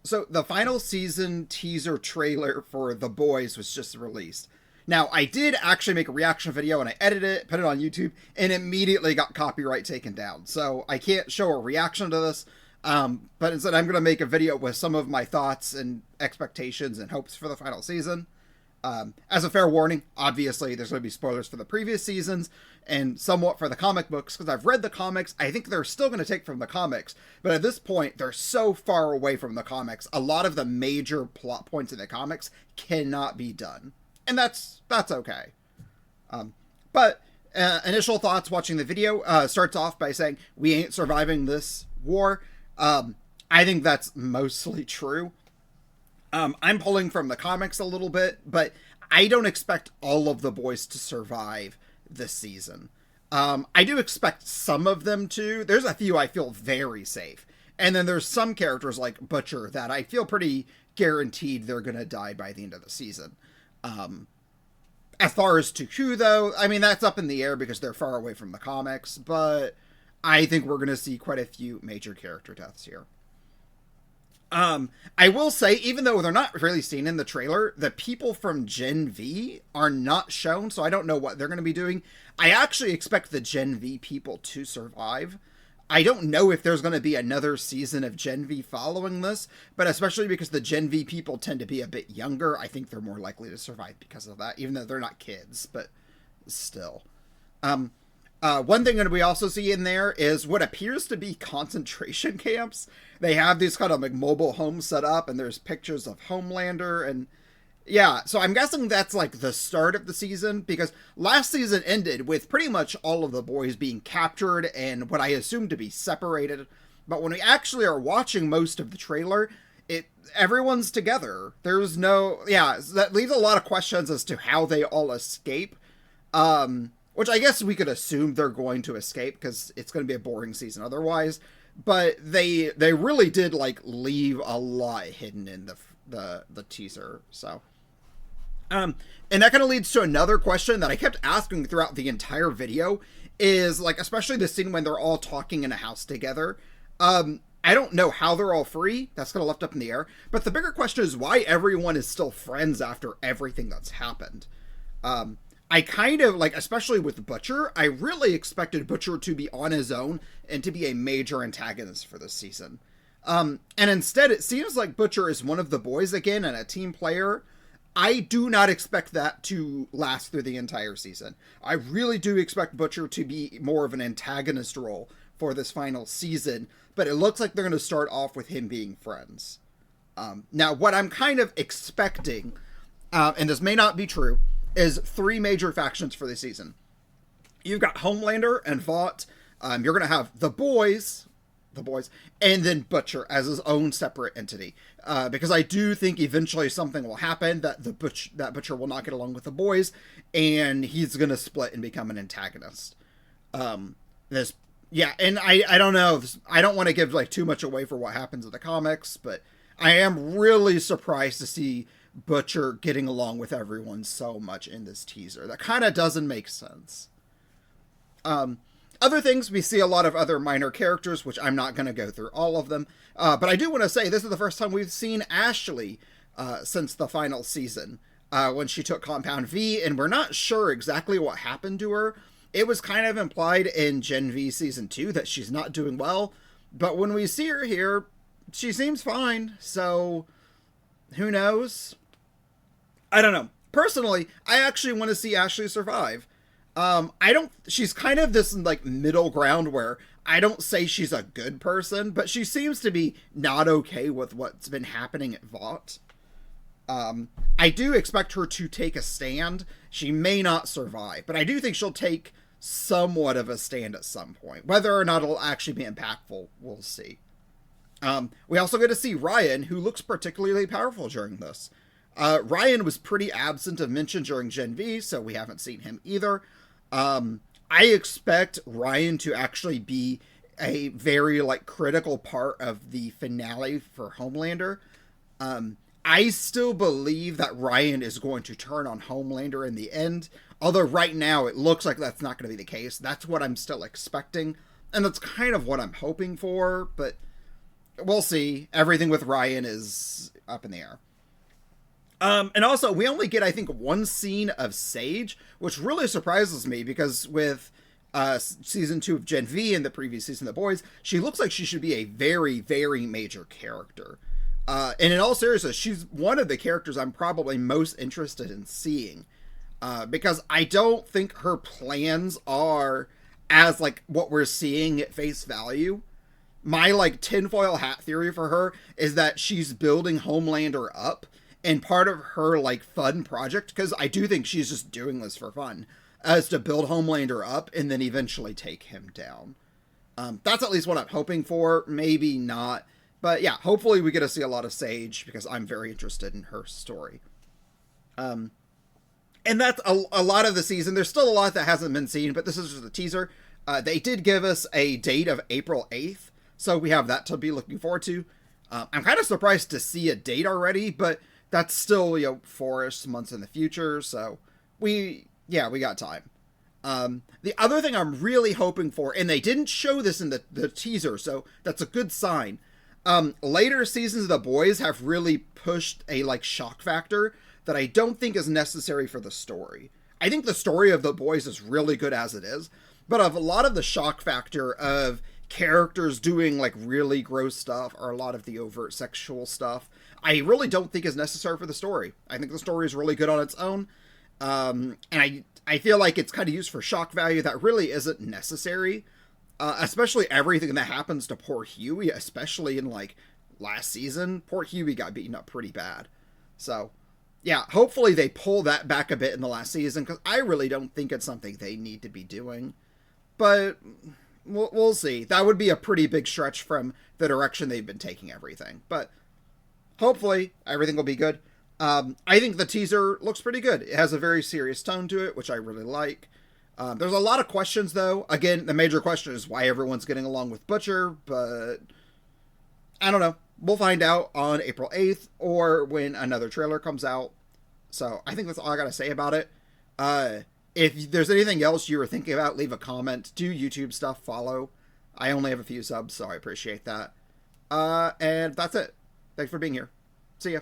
So the final season teaser trailer for The Boys was just released. Now, I did actually make a reaction video and I edited it, put it on YouTube, and immediately got copyright taken down. So I can't show a reaction to this, but instead I'm going to make a video with some of my thoughts and expectations and hopes for the final season. As a fair warning, obviously there's going to be spoilers for the previous seasons and somewhat for the comic books, because I've read the comics. I think they're still going to take from the comics, but at this point they're so far away from the comics, a lot of the major plot points in the comics cannot be done. And that's okay. But initial thoughts watching the video starts off by saying, we ain't surviving this war. I think that's mostly true. I'm pulling from the comics a little bit, but I don't expect all of the boys to survive this season. I do expect some of them to. There's a few I feel very safe. And then there's some characters like Butcher that I feel pretty guaranteed they're going to die by the end of the season. As far as to who, though, I mean, that's up in the air because they're far away from the comics, but I think we're going to see quite a few major character deaths here. I will say, even though they're not really seen in the trailer, the people from Gen V are not shown, so I don't know what they're going to be doing. I actually expect the Gen V people to survive. I don't know if there's going to be another season of Gen V following this, but especially because the Gen V people tend to be a bit younger, I think they're more likely to survive because of that, even though they're not kids, but still. One thing that we also see in there is what appears to be concentration camps. They have these kind of like mobile homes set up, and there's pictures of Homelander, and yeah, so I'm guessing that's like the start of the season, because last season ended with pretty much all of the boys being captured and what I assume to be separated. But when we actually are watching most of the trailer, everyone's together. There's no, yeah, that leaves a lot of questions as to how they all escape. Which I guess we could assume they're going to escape because it's going to be a boring season otherwise. But they really did like leave a lot hidden in the teaser. So, and that kind of leads to another question that I kept asking throughout the entire video is like, especially the scene when they're all talking in a house together. I don't know how they're all free. That's kind of left up in the air. But the bigger question is why everyone is still friends after everything that's happened. I kind of, like, especially with Butcher, I really expected Butcher to be on his own and to be a major antagonist for this season. And instead, it seems like Butcher is one of the boys again and a team player. I do not expect that to last through the entire season. I really do expect Butcher to be more of an antagonist role for this final season, but it looks like they're going to start off with him being friends. Now, what I'm kind of expecting, and this may not be true, is 3 major factions for this season. You've got Homelander and Vought. You're going to have the boys, and then Butcher as his own separate entity. Because I do think eventually something will happen that Butcher will not get along with the boys, and he's going to split and become an antagonist. And I don't know. I don't want to give like too much away for what happens in the comics, but I am really surprised to see Butcher getting along with everyone so much in this teaser. That kind of doesn't make sense. Other things, we see a lot of other minor characters, which I'm not going to go through all of them. But I do want to say this is the first time we've seen Ashley since the final season, when she took Compound V, and we're not sure exactly what happened to her. It was kind of implied in Gen V Season 2 that she's not doing well, but when we see her here, she seems fine, so who knows? I don't know. Personally, I actually want to see Ashley survive. She's kind of this like middle ground where I don't say she's a good person, but she seems to be not okay with what's been happening at Vought. I do expect her to take a stand. She may not survive, but I do think she'll take somewhat of a stand at some point. Whether or not it'll actually be impactful, we'll see. We also get to see Ryan, who looks particularly powerful during this. Ryan was pretty absent of mention during Gen V, so we haven't seen him either. I expect Ryan to actually be a very like critical part of the finale for Homelander. I still believe that Ryan is going to turn on Homelander in the end, although right now it looks like that's not going to be the case. That's what I'm still expecting, and that's kind of what I'm hoping for, but we'll see. Everything with Ryan is up in the air. And also, we only get, I think, one scene of Sage, which really surprises me because with season 2 of Gen V and the previous season of The Boys, she looks like she should be a very, very major character. And in all seriousness, she's one of the characters I'm probably most interested in seeing. Because I don't think her plans are as, like, what we're seeing at face value. My, like, tinfoil hat theory for her is that she's building Homelander up, and part of her, like, fun project, because I do think she's just doing this for fun, is to build Homelander up and then eventually take him down. That's at least what I'm hoping for. Maybe not. But yeah, hopefully we get to see a lot of Sage, because I'm very interested in her story. And that's a lot of the season. There's still a lot that hasn't been seen, but this is just a teaser. They did give us a date of April 8th, so we have that to be looking forward to. I'm kind of surprised to see a date already, but that's still, 4-ish months in the future, so we got time. The other thing I'm really hoping for, and they didn't show this in the teaser, so that's a good sign. Later seasons of The Boys have really pushed a, like, shock factor that I don't think is necessary for the story. I think the story of The Boys is really good as it is, but of a lot of the shock factor of characters doing, like, really gross stuff, or a lot of the overt sexual stuff, I really don't think is necessary for the story. I think the story is really good on its own, and I feel like it's kind of used for shock value that really isn't necessary, especially everything that happens to poor Huey, especially in, like, last season. Poor Huey got beaten up pretty bad. So, yeah, hopefully they pull that back a bit in the last season, because I really don't think it's something they need to be doing. But we'll see. That would be a pretty big stretch from the direction they've been taking everything. But hopefully everything will be good. I think the teaser looks pretty good. It has a very serious tone to it, which I really like. There's a lot of questions, though. Again, the major question is why everyone's getting along with Butcher, but I don't know. We'll find out on April 8th or when another trailer comes out. So I think that's all I got to say about it. If there's anything else you were thinking about, leave a comment. Do YouTube stuff, follow. I only have a few subs, so I appreciate that. And that's it. Thanks for being here. See ya.